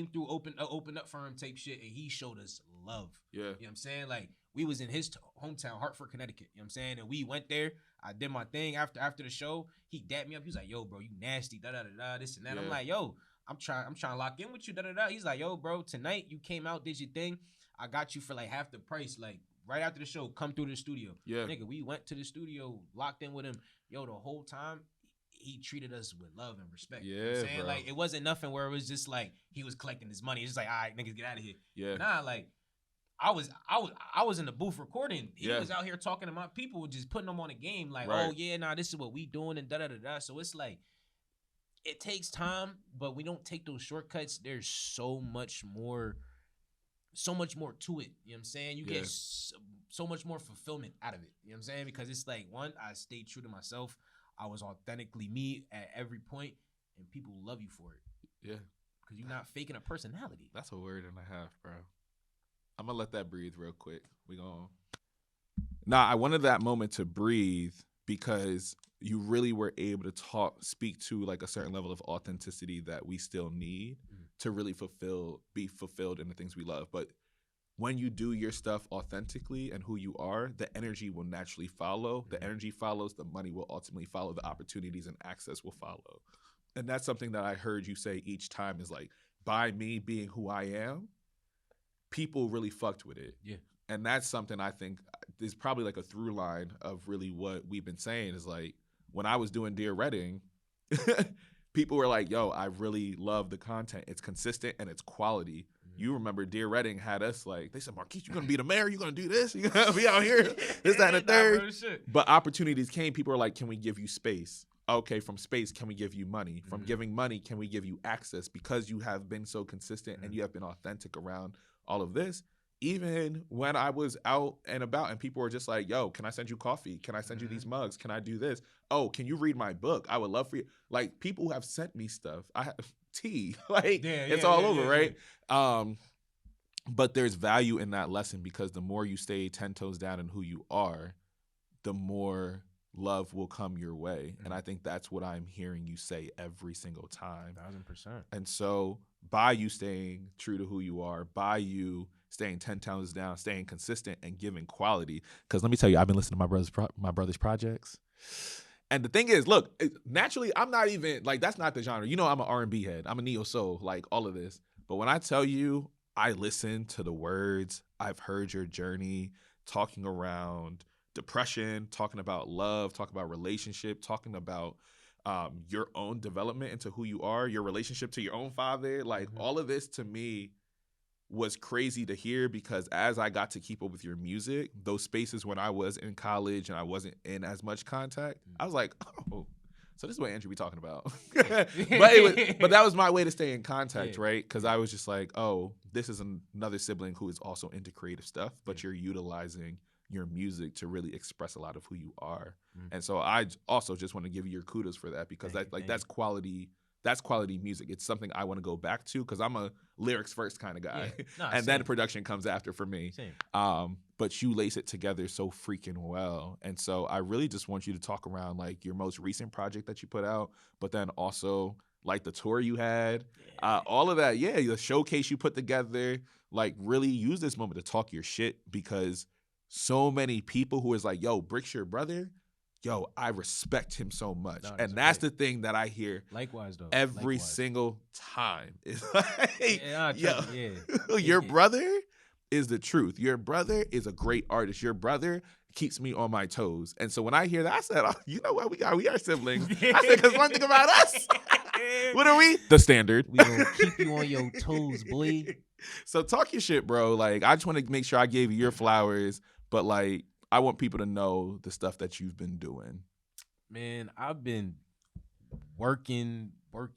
through opened up for him tape shit, and he showed us love. Yeah. You know what I'm saying? Like, we was in his hometown, Hartford, Connecticut. You know what I'm saying? And we went there. I did my thing after the show. He dapped me up. He was like, yo, bro, you nasty, da-da-da-da, this and that. Yeah. I'm like, yo, I'm trying to lock in with you, da-da-da. He's like, yo, bro, tonight you came out, did your thing. I got you for like half the price. Like, right after the show, come through the studio. Yeah. Nigga, we went to the studio, locked in with him. Yo, the whole time, he treated us with love and respect. Yeah, you know what I'm saying? Bro. Like, it wasn't nothing where it was just like he was collecting his money. It's just like, all right, niggas, get out of here. Yeah. Nah, like, I was in the booth recording. He was out here talking to my people, just putting them on a game. Like, right. Oh yeah, nah, this is what we doing and da da da da. So it's like, it takes time, but we don't take those shortcuts. There's so much more to it. You know what I'm saying? You get so much more fulfillment out of it. You know what I'm saying? Because it's like, one, I stayed true to myself. I was authentically me at every point, and people love you for it. Yeah. Because you're not faking a personality. That's a word and a half, bro. I'm going to let that breathe real quick. I wanted that moment to breathe because you really were able to speak to like a certain level of authenticity that we still need to really be fulfilled in the things we love. But when you do your stuff authentically and who you are, the energy will naturally follow. The energy follows, the money will ultimately follow, the opportunities and access will follow. And that's something that I heard you say each time is like, by me being who I am, people really fucked with it. Yeah. And that's something I think is probably like a through line of really what we've been saying is like, when I was doing Dear Redding, people were like, yo, I really love the content. It's consistent and it's quality. Mm-hmm. You remember Dear Redding had us like, they said, Marquise, you're going to be the mayor. You're going to do this. You're going to be out here. This, that, and the third. But opportunities came. People were like, can we give you space? Okay, from space, can we give you money? From giving money, can we give you access? Because you have been so consistent and you have been authentic around all of this. Even when I was out and about and people were just like, yo, can I send you coffee? Can I send you these mugs? Can I do this? Oh, can you read my book? I would love for you. Like, people who have sent me stuff. I have tea. Like, it's all over, right? Yeah. But there's value in that lesson because the more you stay 10 toes down in who you are, the more love will come your way. And I think that's what I'm hearing you say every single time. 1,000%. And so by you staying true to who you are, by you staying 10 toes down, staying consistent and giving quality. Because let me tell you, I've been listening to my brother's projects. And the thing is, look, naturally, I'm not even, like, that's not the genre. You know, I'm an R&B head. I'm a neo soul, like all of this. But when I tell you, I listen to the words, I've heard your journey, talking around depression, talking about love, talking about relationship, talking about your own development into who you are, your relationship to your own father. Like, all of this to me was crazy to hear because as I got to keep up with your music, those spaces when I was in college and I wasn't in as much contact, I was like, oh, so this is what Andrew be talking about. but that was my way to stay in contact, right? Because I was just like, oh, this is another sibling who is also into creative stuff, but you're utilizing your music to really express a lot of who you are. And so I also just want to give you your kudos for that because that's quality. That's quality music. It's something I want to go back to because I'm a lyrics first kind of guy. And then production comes after for me. But you lace it together so freaking well. And so I really just want you to talk around like your most recent project that you put out, but then also like the tour you had, all of that. Yeah, the showcase you put together. Like really use this moment to talk your shit because so many people who is like, yo, Brick's your brother. Yo, I respect him so much. And that's the thing that I hear likewise though. Every single time. It's like, your brother is the truth. Your brother is a great artist. Your brother keeps me on my toes. And so when I hear that, I said, oh, you know what? We are siblings. I said, because one thing about us, what are we? The standard. We gonna keep you on your toes, boy. So talk your shit, bro. Like, I just want to make sure I gave you your flowers, but like, I want people to know the stuff that you've been doing. Man, I've been working to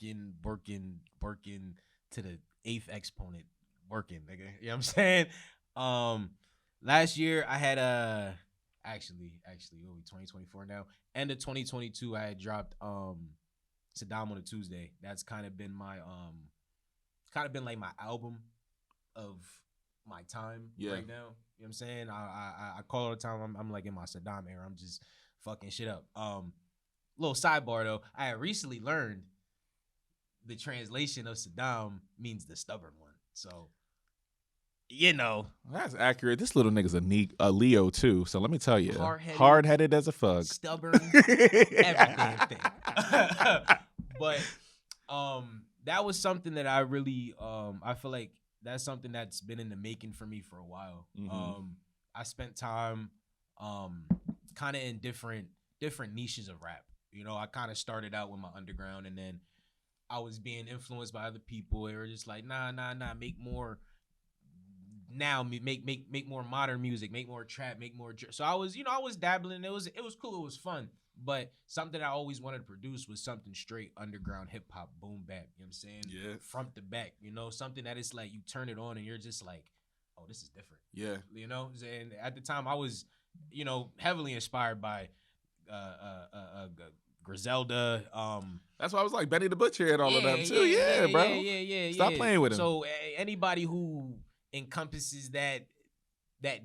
the 8th exponent. Working, nigga. You know what I'm saying? Last year I had actually, we'll be 2024 now. End of 2022, I had dropped Saddam on a Tuesday. That's kind of been my like my album of my time right now. You know what I'm saying? I call all the time. I'm like in my Saddam era. I'm just fucking shit up. Little sidebar though. I had recently learned the translation of Saddam means the stubborn one. So, you know, that's accurate. This little nigga's a Leo too. So let me tell you, hard-headed as a fuck, stubborn, everything. But that was something that I really I feel like. That's something that's been in the making for me for a while. I spent time kind of in different niches of rap. You know, I kind of started out with my underground, and then I was being influenced by other people. They were just like, nah, make more now, make more modern music, make more trap, make more. So I was dabbling. It was cool. It was fun. But something I always wanted to produce was something straight underground hip hop, boom bap. You know what I'm saying? Yeah. Front to back. You know, something that is like you turn it on and you're just like, oh, this is different. Yeah. You know, and at the time I was, you know, heavily inspired by Griselda. That's why I was like Benny the Butcher and all of them too. Yeah, bro. Yeah. Stop playing with him. So anybody who encompasses that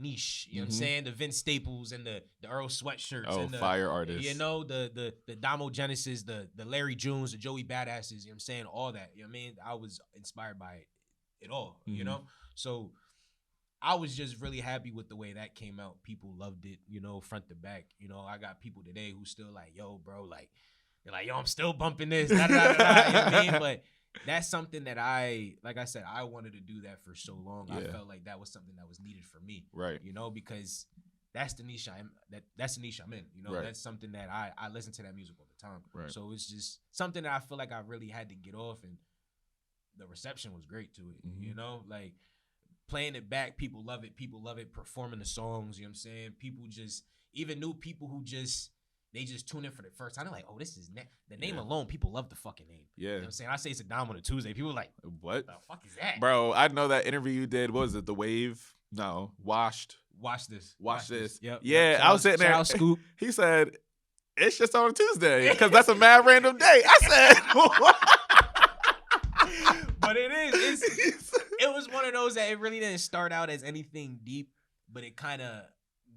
niche, you know what I'm saying? The Vince Staples and the Earl Sweatshirts and the fire artists. You know, the Damo Genesis, the Larry Junes, the Joey Badasses, you know what I'm saying? All that. You know what I mean? I was inspired by it all, you know? So I was just really happy with the way that came out. People loved it, you know, front to back. You know, I got people today who still like, yo, bro, like, they're like, yo, I'm still bumping this. Da, da, da, da, you know what I mean? But that's something that like I said, I wanted to do that for so long. I felt like that was something that was needed for me. Right. You know, because that's the niche that's the niche I'm in. You know, that's something that I listen to that music all the time. Right. So it's just something that I feel like I really had to get off, and the reception was great to it. You know, like playing it back, people love it. People love it. Performing the songs, you know what I'm saying? People just, even new people who they just tune in for the first time. They're like, oh, this is the name alone. People love the fucking name. Yeah. You know what I'm saying? I say Saddam on a Tuesday. People are like, what the fuck is that? Bro, I know that interview you did. What was it? The Wave? No. Washed. Watch this. Yep. Yeah, I was sitting there. Scoop. He said, it's just on a Tuesday because that's a mad random day. I said, but it is. It was one of those that it really didn't start out as anything deep, but it kind of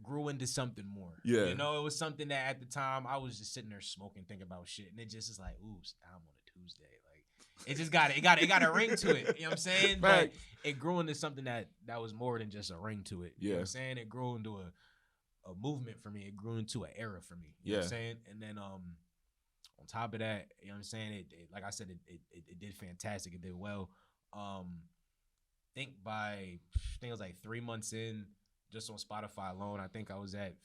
grew into something more. Yeah. You know, it was something that at the time I was just sitting there smoking, thinking about shit, and it just is like, ooh, I'm on a Tuesday. Like it just got a ring to it. You know what I'm saying? Right. But it grew into something that was more than just a ring to it. You know what I'm saying? It grew into a movement for me. It grew into an era for me. You know what I'm saying? And then on top of that, you know what I'm saying? It like I said, it did fantastic. It did well. I think it was like 3 months in, just on Spotify alone, I think I was at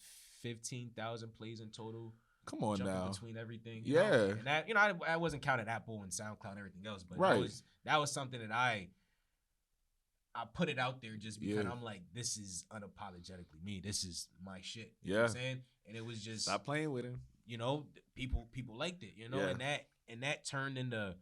15,000 plays in total. Come on now. Between everything. Yeah. Know? And that, I wasn't counting Apple and SoundCloud and everything else, but that was something that I I put it out there just because Yeah. I'm like, this is unapologetically me. This is my shit. You Yeah. know what I'm saying? And it was just Stop playing with him. you know, people liked it, you know, Yeah. and that turned into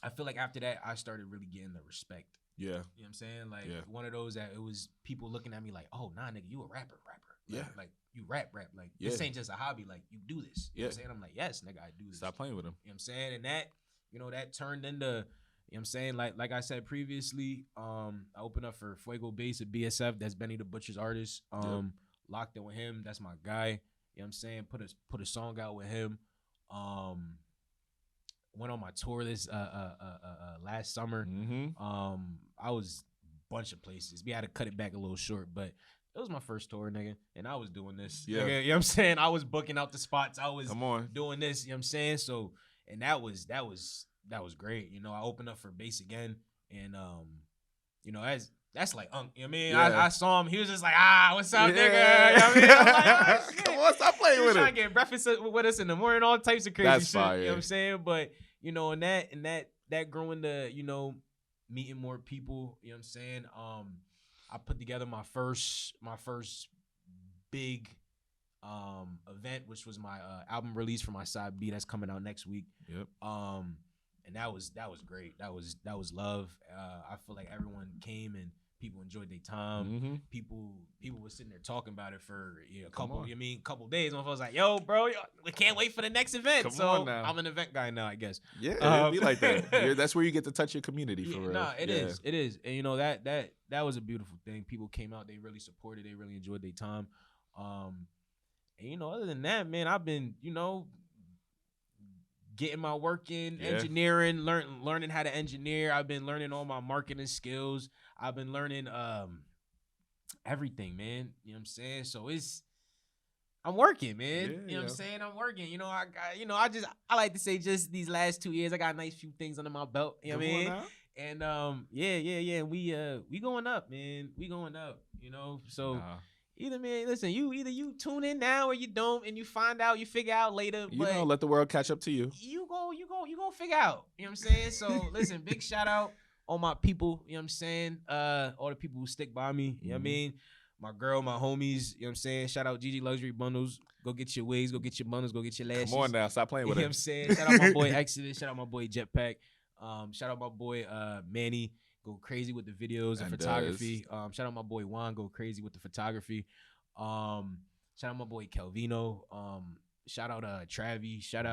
I feel like after that I started really getting the respect. Yeah. You know what I'm saying? Like Yeah. one of those that it was people looking at me like, oh nah nigga, you a rapper. Like, Yeah. like you rap. Like this ain't just a hobby, like you do this. You know what I'm saying? I'm like, yes, nigga, I do this. Stop playing with him. You know what I'm saying? And that, you know, that turned into, you know what I'm saying? Like I said previously, I opened up for Fuego Bass at BSF. That's Benny the Butcher's artist. Locked in with him. That's my guy. You know what I'm saying? Put a song out with him. Went on my tour this last summer. I was a bunch of places. We had to cut it back a little short, but it was my first tour, nigga, and I was doing this. Yeah. Nigga, you know what I'm saying? I was booking out the spots. I was Come on. doing this, you know what I'm saying? So, and that was great. You know, I opened up for Bass again, and you know, that's like you know what I mean? Yeah. I saw him, he was just like, what's up, nigga? You know Yeah. what I mean? I'm like, oh, shit. Come on, stop playing He was with trying him. to get breakfast with us in the morning, all types of crazy That's shit. fire. You know what I'm saying? But, you know, and that growing to, you know, meeting more people, you know what I'm saying? I put together my first big event, which was my album release for my side B that's coming out next week. Yep. And that was great. That was love. I feel like everyone came and people enjoyed their time. People were sitting there talking about it for a couple days. My folks like, yo, bro, we can't wait for the next event. Come so on now. I'm an event guy now, I guess. Yeah, it'd be like that. That's where you get to touch your community for real. Nah, it is. And you know, that was a beautiful thing. People came out, they really supported, they really enjoyed their time. And you know, other than that, man, I've been, you know, getting my work in, engineering, learning how to engineer. I've been learning all my marketing skills. I've been learning everything, man. You know what I'm saying? So I'm working, man. You know what I'm saying? I'm working. You know, I like to say just these last 2 years, I got a nice few things under my belt. You know what I mean? And yeah. We going up, man. We going up, you know? So either, man, listen, either you tune in now or you don't, and you find out, you figure out later. You know, let the world catch up to you. You go figure out. You know what I'm saying? So listen, big shout out all my people, you know what I'm saying? All the people who stick by me, you know what I mean? My girl, my homies, you know what I'm saying? Shout out Gigi Luxury Bundles. Go get your wigs, go get your bundles, go get your lashes. Come on now, stop playing with it. You know what I'm saying? Shout out my boy Exodus, shout out my boy Jetpack. Shout out my boy Manny, go crazy with the videos and photography. Shout out my boy Juan, go crazy with the photography. Shout out my boy Calvino. Shout out Travi. Shout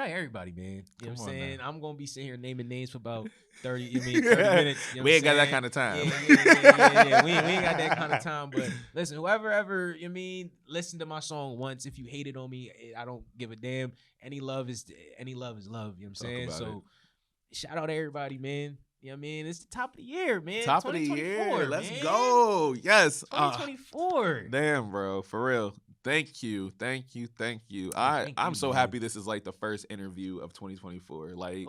out everybody, man. You know what I'm saying? I'm gonna be sitting here naming names for about 30 minutes. You know we ain't got that kind of time. Yeah. We ain't got that kind of time. But listen, whoever ever, listen to my song once. If you hated on me, I don't give a damn. Any love is love. You know what I'm saying? So shout out to everybody, man. You know what I mean? It's the top of the year, man. Top of the year. Let's go. Yes. 2024. Damn, bro. For real. Thank you. I'm so happy this is like the first interview of 2024. Like,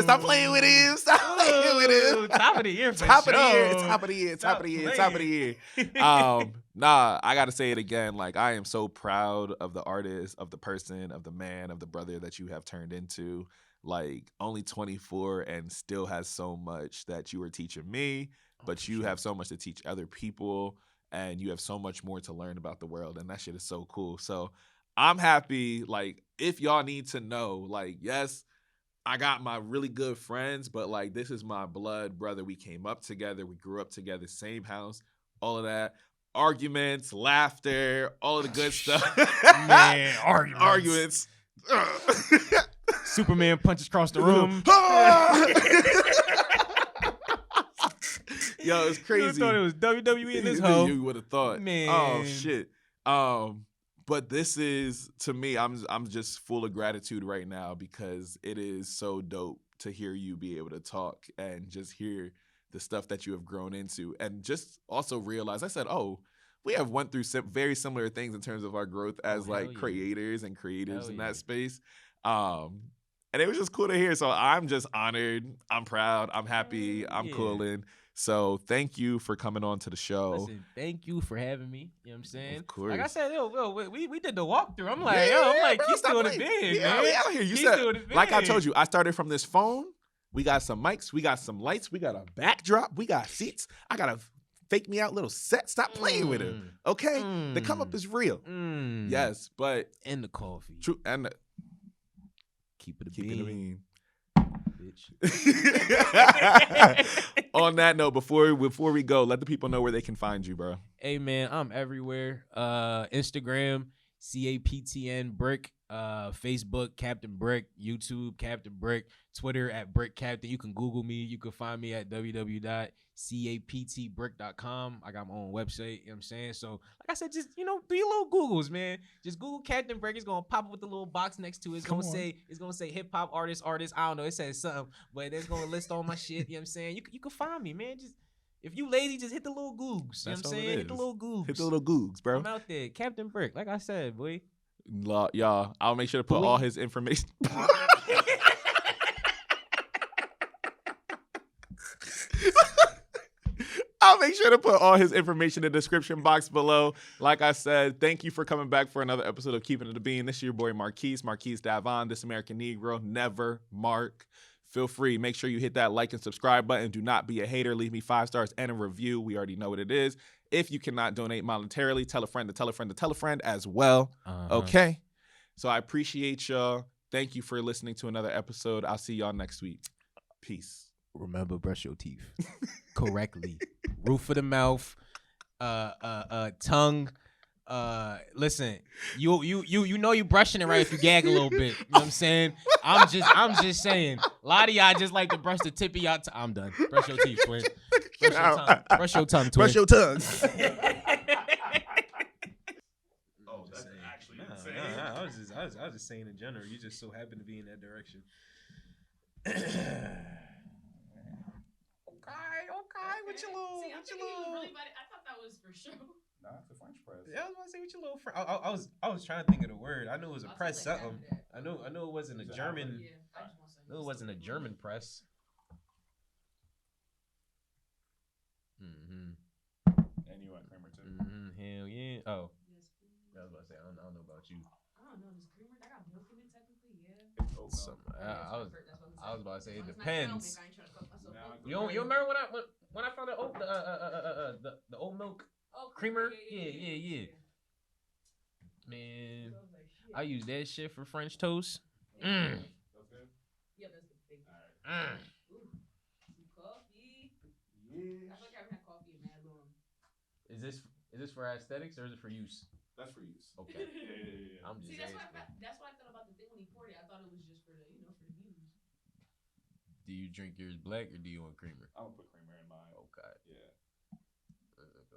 stop playing with him. Stop playing with him. Top of the year. Top of the year. Nah, I gotta say it again. Like, I am so proud of the artist, of the person, of the man, of the brother that you have turned into. Like, only 24 and still has so much that you are teaching me, but you have so much to teach other people. And you have so much more to learn about the world. And that shit is so cool. So I'm happy. Like, if y'all need to know, like, yes, I got my really good friends, but like, this is my blood brother. We came up together. We grew up together, same house, all of that. Arguments, laughter, all of the good stuff. Man, arguments. Superman punches across the room. Yo, it's crazy. You thought it was WWE in this hoe. You would have thought. Man. Oh shit. But this is, to me, I'm just full of gratitude right now because it is so dope to hear you be able to talk and just hear the stuff that you have grown into, and just also realize, I said, we have went through very similar things in terms of our growth as creators and creatives in that space. And it was just cool to hear. So I'm just honored. I'm proud. I'm happy. I'm coolin'. So thank you for coming on to the show. Listen, thank you for having me. You know what I'm saying? Of course. Like I said, we did the walkthrough. I'm like, bro, keep doing it big, man. We out here. You said, like I told you, I started from this phone We got some mics. We got some lights. We got a backdrop. We got seats. I got a fake me out little set. Stop playing with it. Okay? The come up is real. Yes, but And the coffee. true and Keep it a keeping bean. Bitch. On that note, before we go, let the people know where they can find you, bro. Hey man, I'm everywhere. Instagram, CAPTN Brick. Facebook, Captain Brick. YouTube, Captain Brick. Twitter at Brick Captain. You can Google me. You can find me at www.captbrick.com. I got my own website. You know what I'm saying? So, like I said, just, do your little Googles, man. Just Google Captain Brick. It's going to pop up with the little box next to it. It's going to say hip hop artist. I don't know. It says something, but it's going to list all my shit. You know what I'm saying? You can find me, man. Just, if you lazy, just hit the little Googs. You know what I'm saying? Hit the little Googs. Hit the little Googs, bro. I'm out there. Captain Brick. Like I said, boy. Y'all, I'll make sure to put all his information. I'll make sure to put all his information in the description box below. Like I said, thank you for coming back for another episode of Keepin It a Bean. This is your boy Marquise Davon, This American Negro, never Mark. Feel free. Make sure you hit that like and subscribe button. Do not be a hater. Leave me 5 stars and a review. We already know what it is. If you cannot donate monetarily, tell a friend to tell a friend to tell a friend as well. Okay? So I appreciate y'all. Thank you for listening to another episode. I'll see y'all next week. Peace. Remember, brush your teeth correctly. Roof of the mouth, tongue. Listen, you know you brushing it right if you gag a little bit. You know what I'm saying? I'm just saying. A lot of y'all just like to brush the tip of y'all tongue. I'm done. Brush your teeth, twin. Brush your tongue. Brush your tongue, twin. Brush your tongue. Oh, that's actually insane. I was just saying in general. You just so happen to be in that direction. Okay, with your little. See, I'm thinking he was really about it. I thought that was for sure. Nah, it's a French press. Yeah, I was about to say with your little. I was trying to think of the word. I knew it was a press like something. I knew it wasn't a German. Yeah, I just want to say. No, it wasn't a German press. And you want creamer too? Hell yeah. Oh, Yes, please. I was about to say I don't know about you. I don't know. This creamer, I got milk in it technically. Yeah. I was about to say it depends. I ain't trying to fuck myself up. You remember when I found the oat milk creamer? Yeah. Man, I use that shit for French toast. That's good. Yeah, that's good. Thank you. Ooh, some coffee. Yeah. I feel like I haven't had coffee in mad long. Is this for aesthetics or is it for use? That's for use. Okay. Yeah. I'm just that's asking. that's what I thought about the thing when he poured it. I thought it was just for the for the views. Do you drink yours black or do you want creamer? I'm gonna put creamer in mine. Okay. Yeah.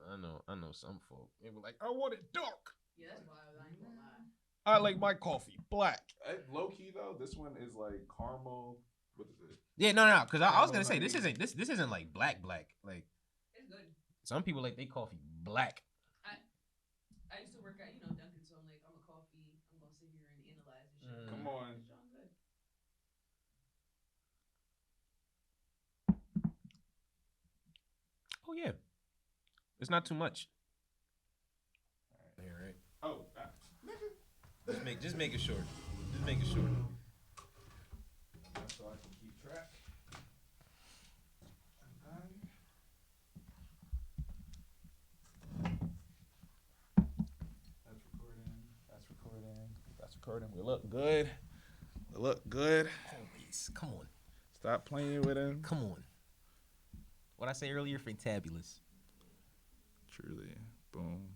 I know some folk. They were like, I want it dark. Yeah, that's wild. I ain't gonna lie. I like my coffee black. Low key though, this one is like caramel. What is it? Yeah, no, because I was gonna say this isn't like black. Like It's good. some people like they coffee black. I used to work at Dunkin', so I'm like I'm gonna sit here and analyze this shit. Come on. It's all good. Oh yeah, it's not too much. All right. Oh, Just make it short. Just make it short. so I can keep track. That's recording. We look good. Always. Come on. Stop playing with him. Come on. What I say earlier, fantabulous. Truly. Boom.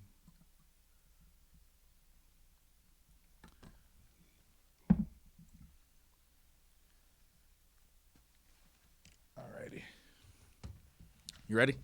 Alrighty. You ready?